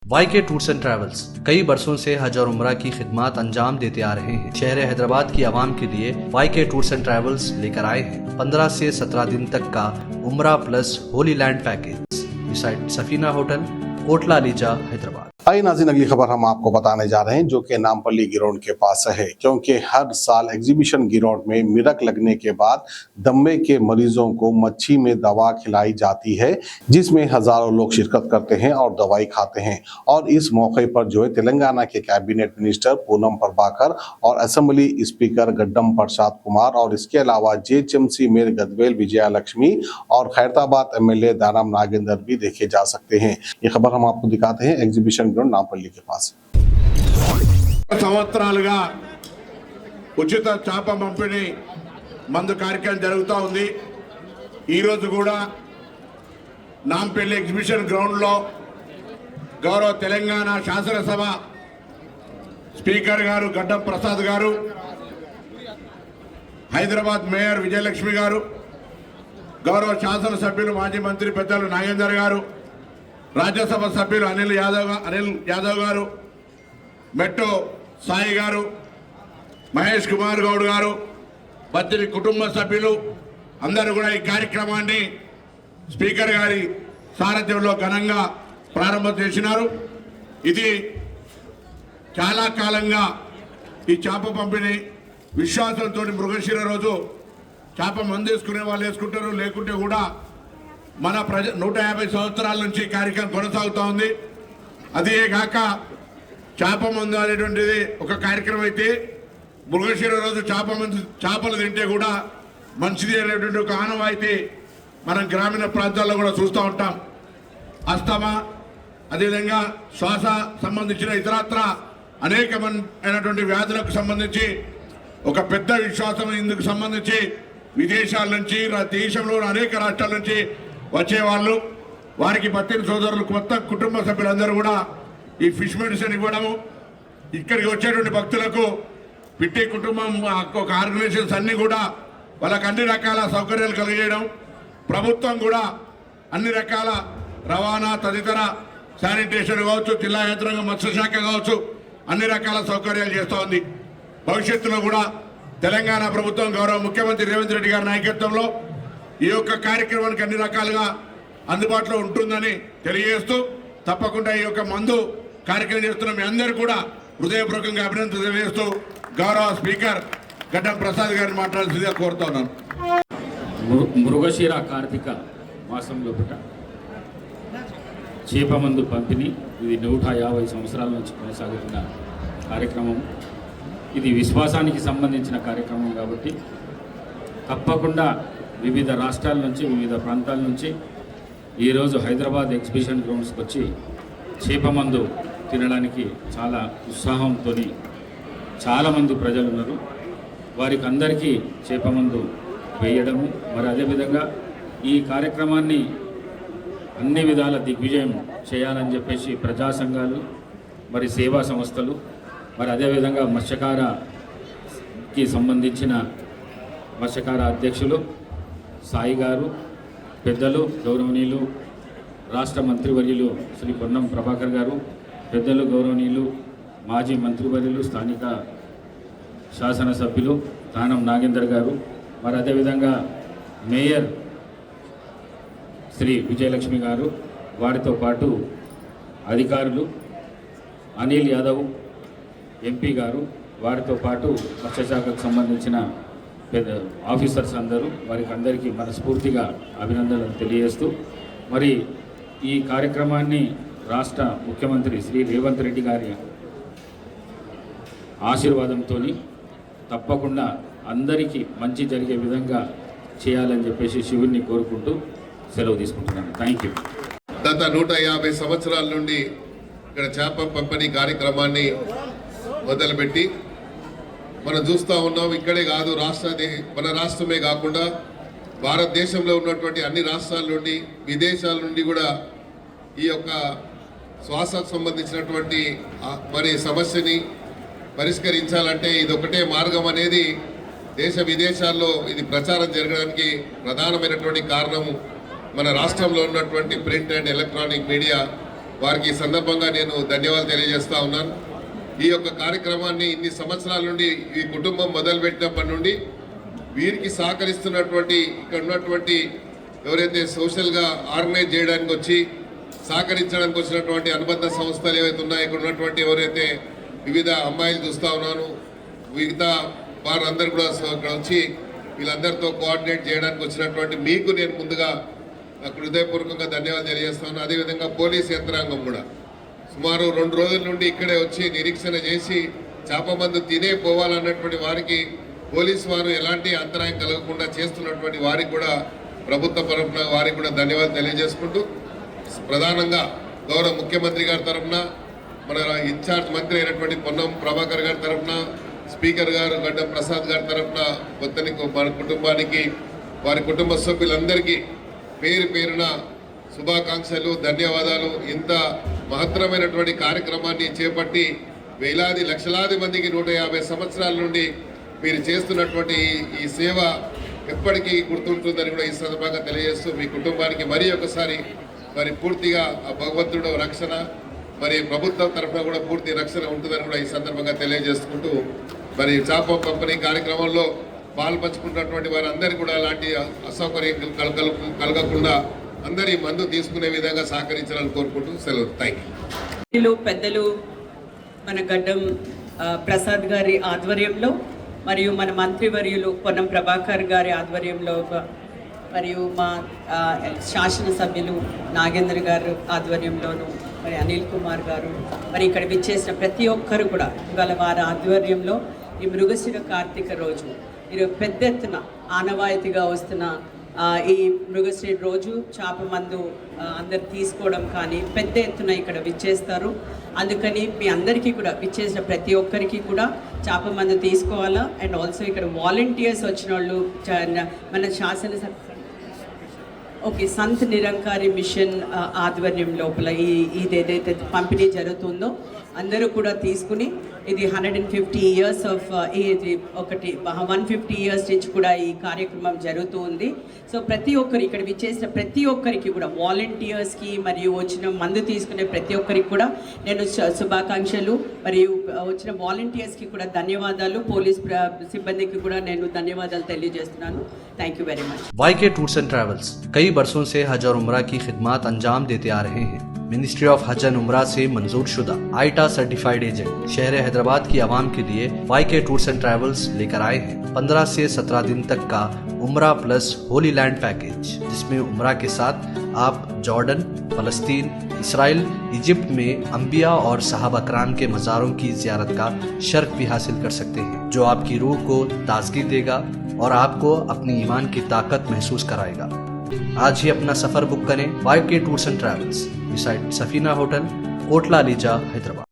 YK tours and travels कई बरसों से हज और उम्रा की खिदमत अंजाम देते आ रहे हैं। शहर हैदराबाद की आवाम के लिए YK टूर्स एंड ट्रैवल्स लेकर आए हैं 15 से 17 दिन तक का उम्रा plus holy land package beside Safina hotel, Kotla Alijah, Hyderabad. आई नाज़रीन, अगली खबर हम आपको बताने जा रहे हैं जो कि नामपल्ली गिरोड के पास है, क्योंकि हर साल एग्जीबिशन गिरोड में मिरक लगने के बाद दम्मे के मरीजों को मच्छी में दवा खिलाई जाती है, जिसमें हजारों लोग शिरकत करते हैं और दवाई खाते हैं। और इस मौके पर जो है तेलंगाना के कैबिनेट मिनिस्टर पूनम प्रभाकर और असेंबली स्पीकर गड्डम प्रसाद कुमार और इसके अलावा JHMC मेयर गदवेल विजया लक्ष्मी और खैरताबाद MLA दानम नागेंद्र भी देखे जा सकते हैं। ये खबर हम आपको दिखाते हैं एग्जीबिशन नामपल्ली के पास। సంవత్సరాలుగా ఉచిత చేప పంపిణీ మందు కార్యక్రమం జరుగుతూ ఉంది। ఈరోజు కూడా నాంపల్లి ఎగ్జిబిషన్ గ్రౌండ్లో గౌరవ తెలంగాణ శాసనసభ స్పీకర్ గారు గడ్డం ప్రసాద్ గారు, హైదరాబాద్ మేయర్ విజయలక్ష్మి గారు, గౌరవ శాసనసభ్యులు మాజీ మంత్రి పెద్దలు నాగేందర్ గారు, రాజ్యసభ సభ్యులు అనిల్ యాదవ్ గారు, మెట్టో సాయి గారు, మహేష్ కుమార్ గౌడ్ గారు, బద్రి కుటుంబ సభ్యులు అందరూ కూడా ఈ కార్యక్రమాన్ని స్పీకర్ గారి సారథ్యంలో ఘనంగా ప్రారంభం చేసినారు। ఇది చాలా కాలంగా ఈ చేప పంపిణీ విశ్వాసంతో మృగశిర రోజు చేప మందు వేసుకునే వాళ్ళు వేసుకుంటారు, లేకుంటే కూడా మన 150 సంవత్సరాల నుంచి కార్యక్రమం కొనసాగుతూ ఉంది। అదే కాక చేప మందు అనేటువంటిది ఒక కార్యక్రమం అయితే మృగశిర రోజు చేపలు తింటే కూడా మంచిది అనేటువంటి ఒక ఆనవాయితీ మనం గ్రామీణ ప్రాంతాల్లో కూడా చూస్తూ ఉంటాం। అస్తమా, అదేవిధంగా శ్వాస సంబంధించిన ఇతరత్ర అనేకమైనటువంటి వ్యాధులకు సంబంధించి ఒక పెద్ద విశ్వాసం ఇందుకు సంబంధించి విదేశాల నుంచి దేశంలో అనేక రాష్ట్రాల నుంచి వచ్చేవాళ్ళు, వారికి పత్తిని సోదరులకు మొత్తం కుటుంబ సభ్యులందరూ కూడా ఈ ఫిష్ మెడిసిన్ ఇవ్వడము, ఇక్కడికి వచ్చేటువంటి భక్తులకు పిట్టి కుటుంబం ఒక ఆర్గనైజేషన్స్ అన్నీ కూడా వాళ్ళకి అన్ని రకాల సౌకర్యాలు కలిగేయడం, ప్రభుత్వం కూడా అన్ని రకాల రవాణా తదితర శానిటేషన్ కావచ్చు, జిల్లా యంత్రాంగం మత్స్యశాఖ కావచ్చు, అన్ని రకాల సౌకర్యాలు చేస్తూ ఉంది। భవిష్యత్తులో కూడా తెలంగాణ ప్రభుత్వం గౌరవ ముఖ్యమంత్రి రేవంత్ రెడ్డి గారి నాయకత్వంలో ఈ యొక్క కార్యక్రమానికి అన్ని రకాలుగా అందుబాటులో ఉంటుందని తెలియజేస్తూ, తప్పకుండా ఈ యొక్క మందు కార్యక్రమం చేస్తున్న మీ అందరూ కూడా హృదయపూర్వకంగా అభినందనలు తెలియజేస్తూ గౌరవ స్పీకర్ గడ్డం ప్రసాద్ గారిని మాట్లాడాల్సిందిగా కోరుతా ఉన్నాను। మృగశిర కార్తీక మాసంలో చేప మందు పంపిణీ ఇది 150 సంవత్సరాల నుంచి కొనసాగుతున్న కార్యక్రమం। ఇది విశ్వాసానికి సంబంధించిన కార్యక్రమం కాబట్టి తప్పకుండా వివిధ రాష్ట్రాల నుంచి, వివిధ ప్రాంతాల నుంచి ఈరోజు హైదరాబాద్ ఎగ్జిబిషన్ గ్రౌండ్స్కి వచ్చి చేప మందు తినడానికి చాలా ఉత్సాహంతో చాలామంది ప్రజలు ఉన్నారు। వారికి అందరికీ చేప మందు వేయడము, మరి అదేవిధంగా ఈ కార్యక్రమాన్ని అన్ని విధాల దిగ్విజయం చేయాలని చెప్పేసి ప్రజా సంఘాలు, మరి సేవా సంస్థలు, మరి అదేవిధంగా మత్స్యకారకి సంబంధించిన మత్స్యకార అధ్యక్షులు సాయి గారు, పెద్దలు గౌరవనీయులు రాష్ట్ర మంత్రివర్యులు శ్రీ పొన్నం ప్రభాకర్ గారు, పెద్దలు గౌరవనీయులు మాజీ మంత్రివర్యులు స్థానిక శాసనసభ్యులు దానం నాగేందర్ గారు, మరి అదేవిధంగా మేయర్ శ్రీ విజయలక్ష్మి గారు, వారితో పాటు అధికారులు అనిల్ యాదవ్ ఎంపీ గారు, వారితో పాటు మత్స్యశాఖకు సంబంధించిన పెద్ద ఆఫీసర్స్ అందరూ, వారికి అందరికీ మనస్ఫూర్తిగా అభినందనలు తెలియజేస్తూ, మరి ఈ కార్యక్రమాన్ని రాష్ట్ర ముఖ్యమంత్రి శ్రీ రేవంత్ రెడ్డి గారి ఆశీర్వాదంతో తప్పకుండా అందరికీ మంచి జరిగే విధంగా చేయాలని చెప్పేసి శివుణ్ణి కోరుకుంటూ సెలవు తీసుకుంటున్నాను। Thank you. గత 150 సంవత్సరాల నుండి ఇక్కడ చేప పంపిణీ కార్యక్రమాన్ని మొదలుపెట్టి మనం చూస్తూ ఉన్నాం। ఇక్కడే కాదు, మన రాష్ట్రమే కాకుండా భారతదేశంలో ఉన్నటువంటి అన్ని రాష్ట్రాల నుండి, విదేశాల నుండి కూడా ఈ యొక్క శ్వాసకు సంబంధించినటువంటి మరి సమస్యని పరిష్కరించాలంటే ఇది ఒకటే మార్గం అనేది దేశ విదేశాల్లో ఇది ప్రచారం జరగడానికి ప్రధానమైనటువంటి కారణం మన రాష్ట్రంలో ఉన్నటువంటి ప్రింట్ అండ్ ఎలక్ట్రానిక్ మీడియా వారికి ఈ సందర్భంగా నేను ధన్యవాదాలు తెలియజేస్తా ఉన్నాను. ఈ యొక్క కార్యక్రమాన్ని ఇన్ని సంవత్సరాల నుండి ఈ కుటుంబం మొదలుపెట్టినప్పటి నుండి వీరికి సహకరిస్తున్నటువంటి ఇక్కడ ఉన్నటువంటి ఎవరైతే సోషల్గా ఆర్గనైజ్ చేయడానికి వచ్చి సహకరించడానికి వచ్చినటువంటి అనుబంధ సంస్థలు ఏవైతే ఉన్నాయో ఇక్కడ ఉన్నటువంటి ఎవరైతే వివిధ అమ్మాయిలు చూస్తూ ఉన్నాను, మిగతా వారందరూ కూడా ఇక్కడ వచ్చి వీళ్ళందరితో కోఆర్డినేట్ చేయడానికి వచ్చినటువంటి మీకు నేను ముందుగా హృదయపూర్వకంగా ధన్యవాదాలు తెలియజేస్తాను. అదేవిధంగా పోలీస్ యంత్రాంగం కూడా సుమారు 2 రోజుల నుండి ఇక్కడే వచ్చి నిరీక్షణ చేసి చేప మందు తినే పోవాలన్నటువంటి వారికి పోలీసు వారు ఎలాంటి అంతరాయం కలగకుండా చేస్తున్నటువంటి వారికి కూడా ప్రభుత్వ తరఫున వారికి కూడా ధన్యవాదాలు తెలియజేసుకుంటూ ప్రధానంగా గౌరవ ముఖ్యమంత్రి గారి తరఫున మన ఇన్ఛార్జ్ మంత్రి అయినటువంటి పొన్నం ప్రభాకర్ గారి తరఫున స్పీకర్ గారు గడ్డం ప్రసాద్ గారి తరఫున మొత్తానికి మన కుటుంబానికి వారి కుటుంబ సభ్యులందరికీ పేరు పేరున శుభాకాంక్షలు, ధన్యవాదాలు. ఇంత మహత్తరమైనటువంటి కార్యక్రమాన్ని చేపట్టి వేలాది లక్షలాది మందికి 150 సంవత్సరాల నుండి మీరు చేస్తున్నటువంటి ఈ సేవ ఎప్పటికీ గుర్తుంటుందని కూడా ఈ సందర్భంగా తెలియజేస్తూ మీ కుటుంబానికి మరీ ఒకసారి మరి పూర్తిగా ఆ భగవంతుడు రక్షణ మరి ప్రభుత్వం తరఫున కూడా పూర్తి రక్షణ ఉంటుందని కూడా ఈ సందర్భంగా తెలియజేసుకుంటూ మరి చేప పంపిణీ కార్యక్రమంలో పాల్పంచుకున్నటువంటి వారందరికీ కూడా అలాంటి అసౌకర్యం కలగకుండా అందరి మందు తీసుకునే విధంగా సహకరించాలని కోరుకుంటూ సెలవు. Thank you. పెద్దలు మన గడ్డం ప్రసాద్ గారి ఆధ్వర్యంలో మరియు మన మంత్రివర్యులు పొన్నం ప్రభాకర్ గారి ఆధ్వర్యంలో మరియు మా శాసనసభ్యులు నాగేంద్ర గారు ఆధ్వర్యంలోను మరి అనిల్ కుమార్ గారు మరి ఇక్కడ విచ్చేసిన ప్రతి ఒక్కరు కూడా ఇవాళ వారి ఆధ్వర్యంలో ఈ మృగశిర కార్తీక రోజు ఈరోజు పెద్ద ఎత్తున ఆనవాయితీగా వస్తున్న ఈ మృగశ్రీ రోజు చేప మందు అందరు తీసుకోవడం కానీ పెద్ద ఎత్తున ఇక్కడ విచ్చేస్తారు. అందుకని మీ అందరికీ కూడా విచ్చేసిన ప్రతి ఒక్కరికి కూడా చేప మందు తీసుకోవాలా. అండ్ ఆల్సో ఇక్కడ వాలంటీర్స్ వచ్చిన వాళ్ళు మన సంత్ నిరంకారి మిషన్ ఆధ్వర్యం లోపల ఇదేదైతే పంపిణీ జరుగుతుందో అందరూ కూడా తీసుకుని ఇది 150 years ఆఫ్ ఇది 150 years నుంచి కూడా ఈ కార్యక్రమం జరుగుతూ ఉంది. సో ప్రతి ఒక్కరు ఇక్కడ విచ్చేసిన ప్రతి ఒక్కరికి కూడా వాలంటీర్స్కి మరియు వచ్చిన మందు తీసుకునే ప్రతి ఒక్కరికి కూడా నేను శుభాకాంక్షలు మరియు వచ్చిన వాలంటీర్స్కి కూడా ధన్యవాదాలు, పోలీస్ సిబ్బందికి కూడా నేను ధన్యవాదాలు తెలియజేస్తున్నాను. Thank you very much. YK tours and travels कई बरसों से हज और उम्रा की खिदमत अंजाम देते आ रहे हैं. मिनिस्ट्री ऑफ हज एंड उम्रा से मंजूर शुदा आईटा सर्टिफाइड एजेंट शहर हैदराबाद की आवाम के लिए YK टूर्स एंड ट्रैवल्स लेकर आए हैं 15 से 17 दिन तक का उम्रा प्लस होली लैंड पैकेज, जिसमें उम्रा के साथ आप जॉर्डन, फलस्तीन, इसराइल, इजिप्ट में अंबिया और साहबा कराम के मज़ारों की ज़ियारत का शर्फ भी हासिल कर सकते हैं, जो आपकी रूह को ताजगी देगा और आपको अपनी ईमान की ताकत महसूस कराएगा. आज ही अपना सफर बुक करें YK tours and travels, beside Safina hotel, Kotla Lisa, Hyderabad.